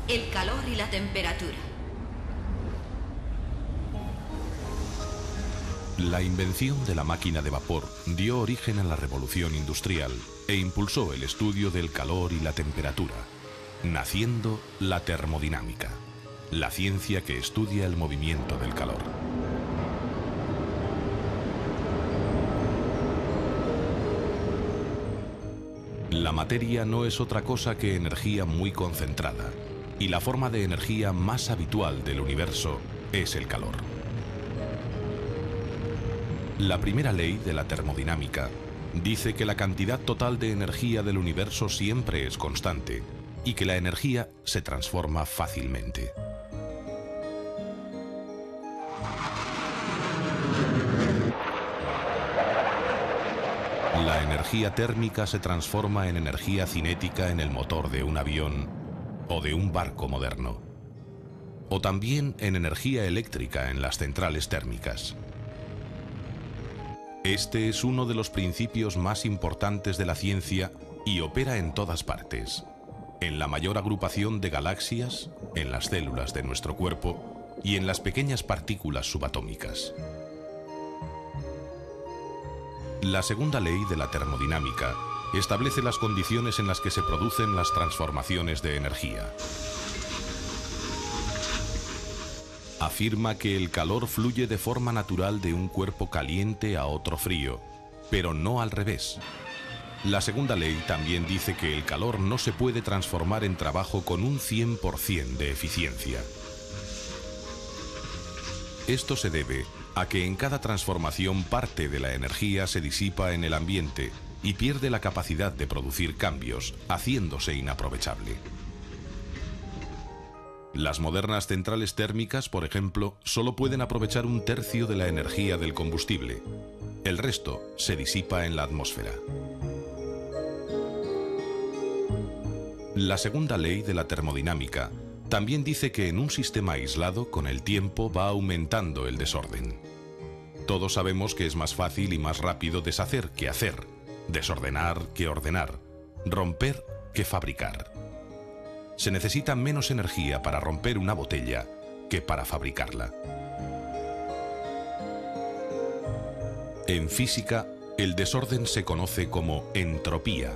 El calor y la temperatura. La invención de la máquina de vapor dio origen a la revolución industrial e impulsó el estudio del calor y la temperatura, naciendo la termodinámica, la ciencia que estudia el movimiento del calor. La materia no es otra cosa que energía muy concentrada, y la forma de energía más habitual del universo es el calor. La primera ley de la termodinámica dice que la cantidad total de energía del universo siempre es constante y que la energía se transforma fácilmente. La energía térmica se transforma en energía cinética en el motor de un avión o de un barco moderno, o también en energía eléctrica en las centrales térmicas. Este es uno de los principios más importantes de la ciencia y opera en todas partes, en la mayor agrupación de galaxias, en las células de nuestro cuerpo y en las pequeñas partículas subatómicas. La segunda ley de la termodinámica establece las condiciones en las que se producen las transformaciones de energía. Afirma que el calor fluye de forma natural de un cuerpo caliente a otro frío, pero no al revés. La segunda ley también dice que el calor no se puede transformar en trabajo con un 100% de eficiencia. Esto se debe a que en cada transformación parte de la energía se disipa en el ambiente y pierde la capacidad de producir cambios, haciéndose inaprovechable. Las modernas centrales térmicas, por ejemplo, solo pueden aprovechar un tercio de la energía del combustible. El resto se disipa en la atmósfera. La segunda ley de la termodinámica también dice que en un sistema aislado, con el tiempo, va aumentando el desorden. Todos sabemos que es más fácil y más rápido deshacer que hacer, desordenar que ordenar, romper que fabricar. Se necesita menos energía para romper una botella que para fabricarla. En física, el desorden se conoce como entropía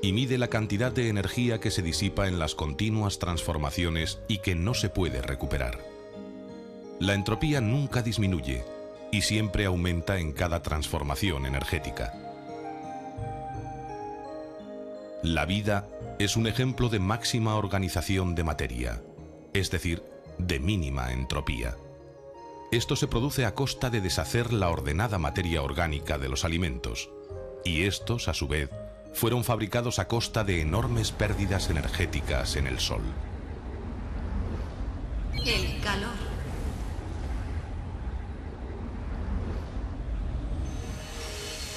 y mide la cantidad de energía que se disipa en las continuas transformaciones y que no se puede recuperar. La entropía nunca disminuye y siempre aumenta en cada transformación energética. La vida es un ejemplo de máxima organización de materia, es decir, de mínima entropía. Esto se produce a costa de deshacer la ordenada materia orgánica de los alimentos, y estos, a su vez, fueron fabricados a costa de enormes pérdidas energéticas en el Sol. El calor.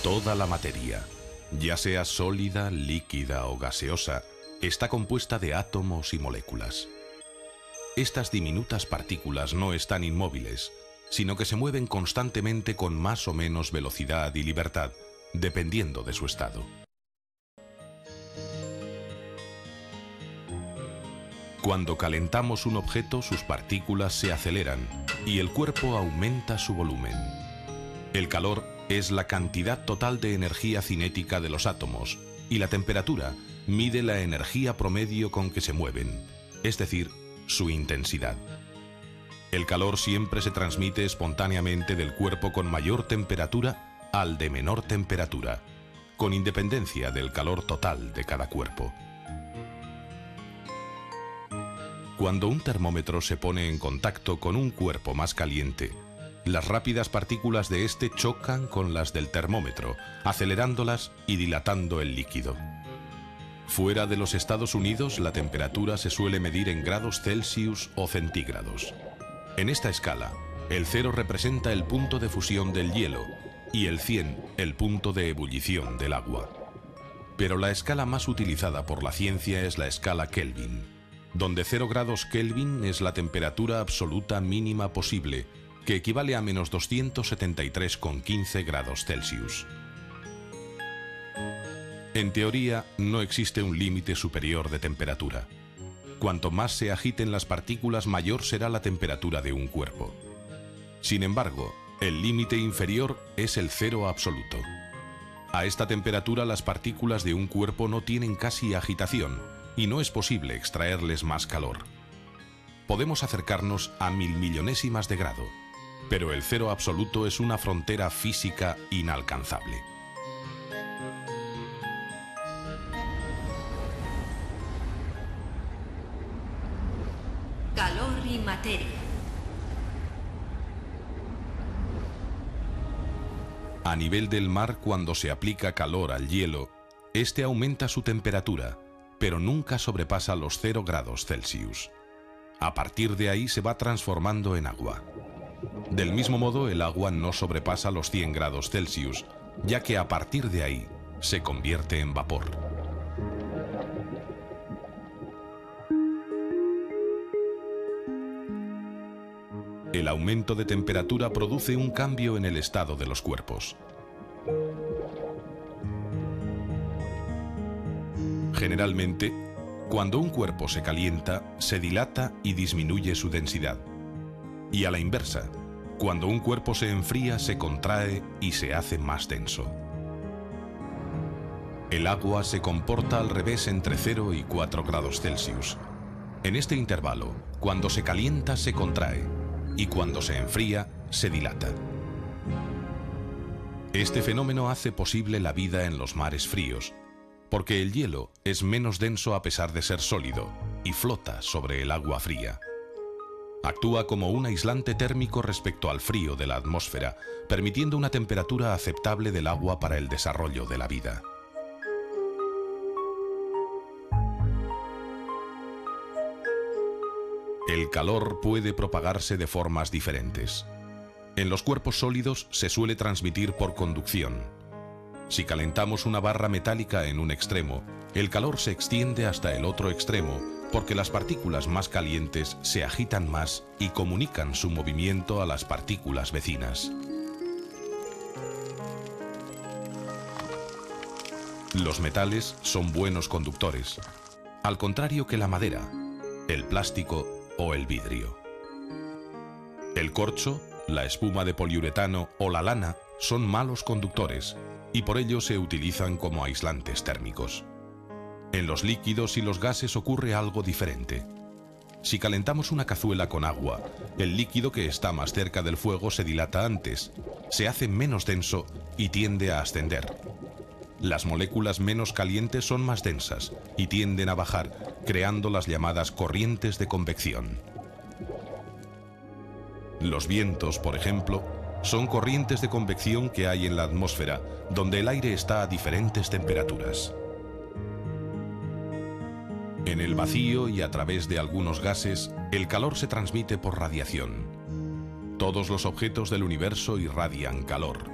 Toda la materia, ya sea sólida, líquida o gaseosa, está compuesta de átomos y moléculas. Estas diminutas partículas no están inmóviles, sino que se mueven constantemente con más o menos velocidad y libertad, dependiendo de su estado. Cuando calentamos un objeto, sus partículas se aceleran y el cuerpo aumenta su volumen. El calor es la cantidad total de energía cinética de los átomos y la temperatura mide la energía promedio con que se mueven, es decir, su intensidad. El calor siempre se transmite espontáneamente del cuerpo con mayor temperatura al de menor temperatura, con independencia del calor total de cada cuerpo. Cuando un termómetro se pone en contacto con un cuerpo más caliente, las rápidas partículas de este chocan con las del termómetro, acelerándolas y dilatando el líquido. Fuera de los Estados Unidos, la temperatura se suele medir en grados Celsius o centígrados. En esta escala, el 0 representa el punto de fusión del hielo y el 100 el punto de ebullición del agua. Pero la escala más utilizada por la ciencia es la escala Kelvin, donde 0 grados Kelvin es la temperatura absoluta mínima posible, que equivale a menos 273,15 grados Celsius. En teoría, no existe un límite superior de temperatura. Cuanto más se agiten las partículas, mayor será la temperatura de un cuerpo. Sin embargo, el límite inferior es el cero absoluto. A esta temperatura las partículas de un cuerpo no tienen casi agitación y no es posible extraerles más calor. Podemos acercarnos a 1000 millonésimas de grado, pero el cero absoluto es una frontera física inalcanzable. Calor y materia. A nivel del mar, cuando se aplica calor al hielo, este aumenta su temperatura, pero nunca sobrepasa los 0 grados Celsius. A partir de ahí se va transformando en agua. Del mismo modo, el agua no sobrepasa los 100 grados Celsius, ya que a partir de ahí se convierte en vapor. El aumento de temperatura produce un cambio en el estado de los cuerpos. Generalmente, cuando un cuerpo se calienta, se dilata y disminuye su densidad. Y a la inversa, cuando un cuerpo se enfría, se contrae y se hace más denso. El agua se comporta al revés entre 0 y 4 grados Celsius. En este intervalo, cuando se calienta, se contrae, y cuando se enfría, se dilata. Este fenómeno hace posible la vida en los mares fríos, porque el hielo es menos denso a pesar de ser sólido y flota sobre el agua fría. Actúa como un aislante térmico respecto al frío de la atmósfera, permitiendo una temperatura aceptable del agua para el desarrollo de la vida. El calor puede propagarse de formas diferentes. En los cuerpos sólidos se suele transmitir por conducción. Si calentamos una barra metálica en un extremo, el calor se extiende hasta el otro extremo porque las partículas más calientes se agitan más y comunican su movimiento a las partículas vecinas. Los metales son buenos conductores, al contrario que la madera, el plástico o el vidrio. El corcho, la espuma de poliuretano o la lana son malos conductores y por ello se utilizan como aislantes térmicos. En los líquidos y los gases ocurre algo diferente. Si calentamos una cazuela con agua, el líquido que está más cerca del fuego se dilata antes, se hace menos denso y tiende a ascender. Las moléculas menos calientes son más densas y tienden a bajar, creando las llamadas corrientes de convección. Los vientos, por ejemplo, son corrientes de convección que hay en la atmósfera, donde el aire está a diferentes temperaturas. En el vacío y a través de algunos gases, el calor se transmite por radiación. Todos los objetos del universo irradian calor,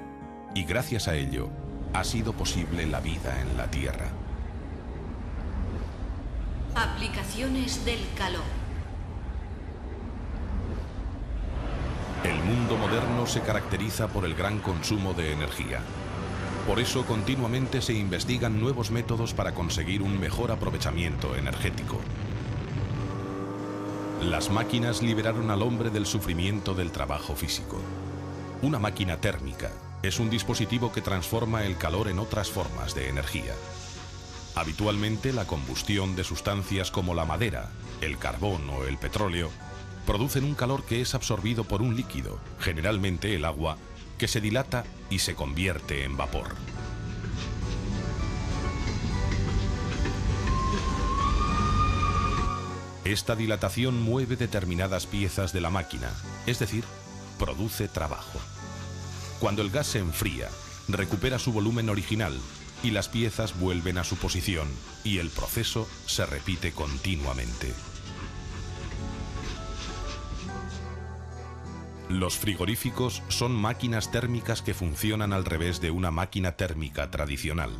y gracias a ello, ha sido posible la vida en la Tierra. Aplicaciones del calor. El mundo moderno se caracteriza por el gran consumo de energía. Por eso continuamente se investigan nuevos métodos para conseguir un mejor aprovechamiento energético. Las máquinas liberaron al hombre del sufrimiento del trabajo físico. Una máquina térmica es un dispositivo que transforma el calor en otras formas de energía. Habitualmente la combustión de sustancias como la madera, el carbón o el petróleo producen un calor que es absorbido por un líquido, generalmente el agua, que se dilata y se convierte en vapor. Esta dilatación mueve determinadas piezas de la máquina, es decir, produce trabajo. Cuando el gas se enfría, recupera su volumen original y las piezas vuelven a su posición y el proceso se repite continuamente. Los frigoríficos son máquinas térmicas que funcionan al revés de una máquina térmica tradicional.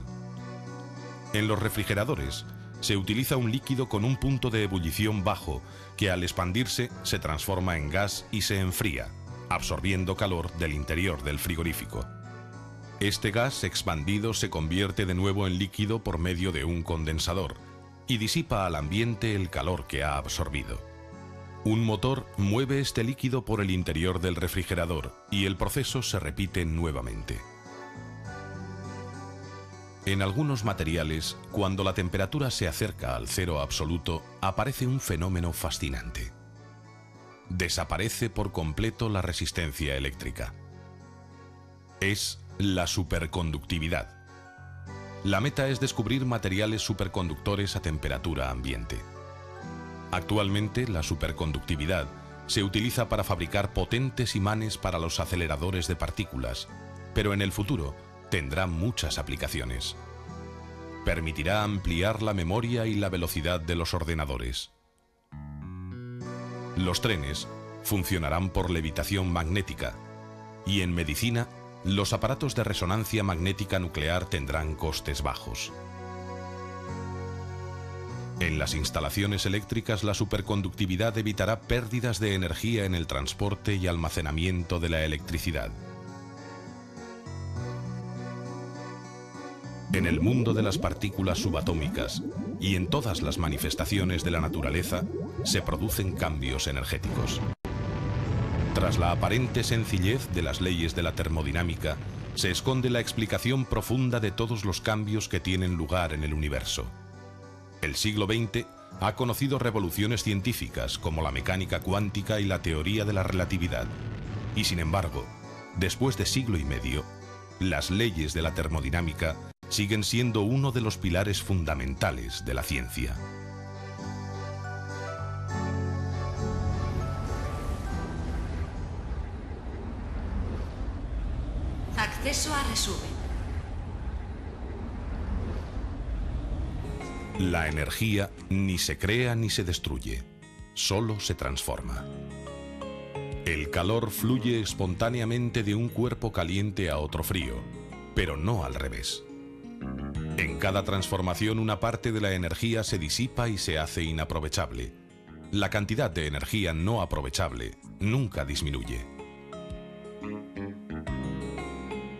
En los refrigeradores se utiliza un líquido con un punto de ebullición bajo que al expandirse se transforma en gas y se enfría, absorbiendo calor del interior del frigorífico. Este gas expandido se convierte de nuevo en líquido por medio de un condensador y disipa al ambiente el calor que ha absorbido. Un motor mueve este líquido por el interior del refrigerador y el proceso se repite nuevamente. En algunos materiales, cuando la temperatura se acerca al cero absoluto, aparece un fenómeno fascinante. Desaparece por completo la resistencia eléctrica. Es la superconductividad. La meta es descubrir materiales superconductores a temperatura ambiente. Actualmente, la superconductividad se utiliza para fabricar potentes imanes para los aceleradores de partículas, pero en el futuro tendrá muchas aplicaciones. Permitirá ampliar la memoria y la velocidad de los ordenadores. Los trenes funcionarán por levitación magnética y en medicina, los aparatos de resonancia magnética nuclear tendrán costes bajos. En las instalaciones eléctricas, la superconductividad evitará pérdidas de energía en el transporte y almacenamiento de la electricidad. En el mundo de las partículas subatómicas y en todas las manifestaciones de la naturaleza se producen cambios energéticos. Tras la aparente sencillez de las leyes de la termodinámica, se esconde la explicación profunda de todos los cambios que tienen lugar en el universo. El siglo XX ha conocido revoluciones científicas como la mecánica cuántica y la teoría de la relatividad. Y sin embargo, después de siglo y medio, las leyes de la termodinámica siguen siendo uno de los pilares fundamentales de la ciencia. Acceso a resumen. La energía ni se crea ni se destruye, solo se transforma. El calor fluye espontáneamente de un cuerpo caliente a otro frío, pero no al revés. En cada transformación una parte de la energía se disipa y se hace inaprovechable. La cantidad de energía no aprovechable nunca disminuye.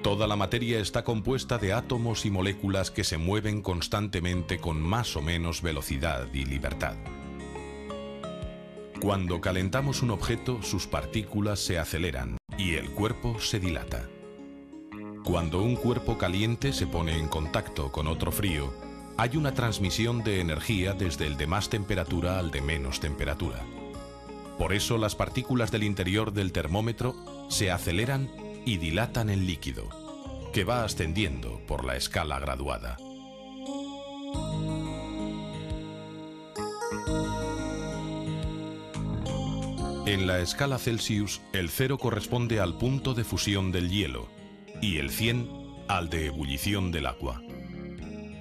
Toda la materia está compuesta de átomos y moléculas que se mueven constantemente con más o menos velocidad y libertad. Cuando calentamos un objeto, sus partículas se aceleran y el cuerpo se dilata. Cuando un cuerpo caliente se pone en contacto con otro frío, hay una transmisión de energía desde el de más temperatura al de menos temperatura. Por eso las partículas del interior del termómetro se aceleran y dilatan el líquido, que va ascendiendo por la escala graduada. En la escala Celsius, el 0 corresponde al punto de fusión del hielo y el 100 al de ebullición del agua.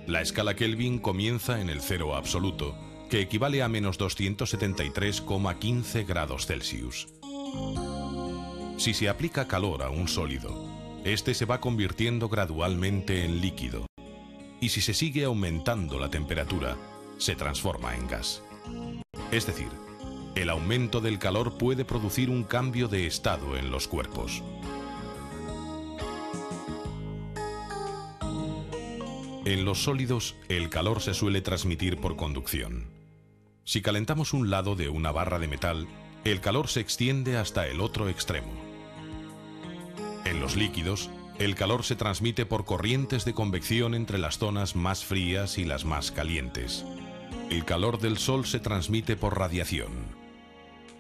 La escala Kelvin comienza en el 0 absoluto, que equivale a menos 273,15 grados Celsius. Si se aplica calor a un sólido, este se va convirtiendo gradualmente en líquido, y si se sigue aumentando la temperatura, se transforma en gas. Es decir, el aumento del calor puede producir un cambio de estado en los cuerpos. En los sólidos, el calor se suele transmitir por conducción. Si calentamos un lado de una barra de metal, el calor se extiende hasta el otro extremo. En los líquidos, el calor se transmite por corrientes de convección entre las zonas más frías y las más calientes. El calor del sol se transmite por radiación.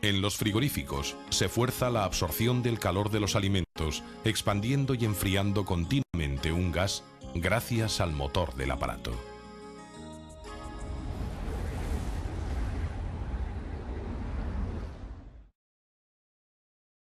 En los frigoríficos, se fuerza la absorción del calor de los alimentos, expandiendo y enfriando continuamente un gas gracias al motor del aparato.